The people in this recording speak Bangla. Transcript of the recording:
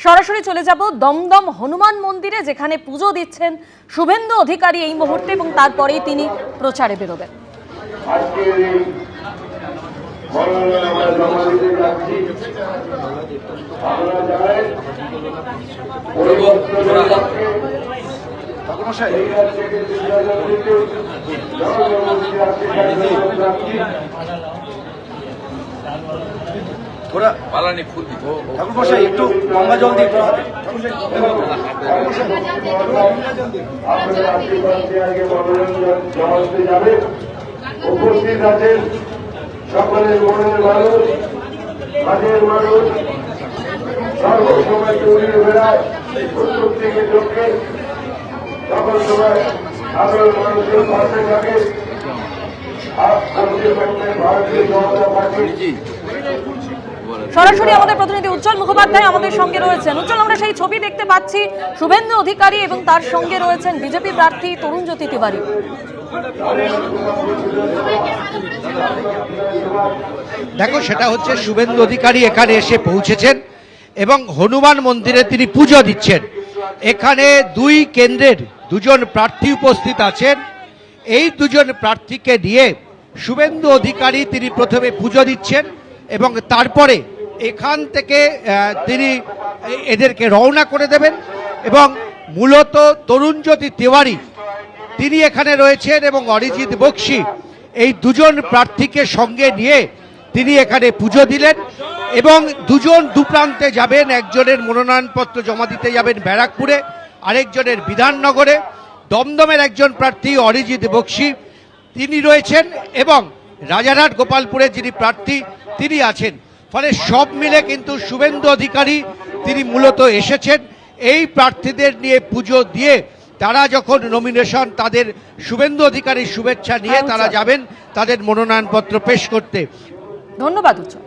সরাসরি চলে যাব দমদম হনুমান মন্দিরে, যেখানে পুজো দিচ্ছেন শুভেন্দু অধিকারী এই মুহূর্তে, এবং তারপরেই তিনি প্রচারে বেরোবেন। थोड़ा पालानी फूल ठाकुर मशाई একটু গঙ্গা জল দিয়ে উপস্থিত আছেন সকলের মনের মানুষ, কাজের মানুষ, সর্বসময় তৈরি বেড়ায় উত্তর থেকে দক্ষিণ, সকল সময় সাধারণ মানুষের পাশে থাকে। ভারতীয় জনতা পার্টি সরাসরি আমাদের প্রতিনিধি উজ্জ্বল মুখোপাধ্যায় আমাদের সঙ্গে রয়েছেন। উজ্জ্বল, আমরা সেই ছবি দেখতে পাচ্ছি শুভেন্দু অধিকারী এবং তার সঙ্গে রয়েছেন বিজেপি প্রার্থী তরুণজ্যোতি তিওয়ারি। দেখো, সেটা হচ্ছে শুভেন্দু অধিকারী এখানে এসে পৌঁছেছেন এবং হনুমান মন্দিরে তিনি পুজো দিচ্ছেন। এখানে দুই কেন্দ্রের দুজন প্রার্থী উপস্থিত আছেন। এই দুজন প্রার্থীকে নিয়ে শুভেন্দু অধিকারী তিনি প্রথমে পুজো দিচ্ছেন এবং তারপরে এখান থেকে তিনি এদেরকে রওনা করে দেবেন। এবং মূলত তরুণজ্যোতি তিওয়ারি তিনি এখানে রয়েছেন এবং অরিজিৎ বক্সি, এই দুজন প্রার্থীকে সঙ্গে নিয়ে তিনি এখানে পুজো দিলেন এবং দুজন দুপ্রান্তে যাবেন। একজনের মনোনয়নপত্র জমা দিতে যাবেন ব্যারাকপুরে, আরেকজনের বিধাননগরে। দমদমের একজন প্রার্থী অরিজিৎ বক্সি তিনি রয়েছেন এবং রাজারহাট গোপালপুরে যিনি প্রার্থী তিনি আছেন। ফলে সব মিলে কিন্তু শুভেন্দু অধিকারী তিনি মূলত এসেছেন এই প্রার্থীদের নিয়ে পুজো দিয়ে তারা যখন নমিনেশন তাদের শুভেন্দু অধিকারীর শুভেচ্ছা নিয়ে তারা যাবেন তাদের মনোনয়নপত্র পেশ করতে। ধন্যবাদ উজ্জ্বল।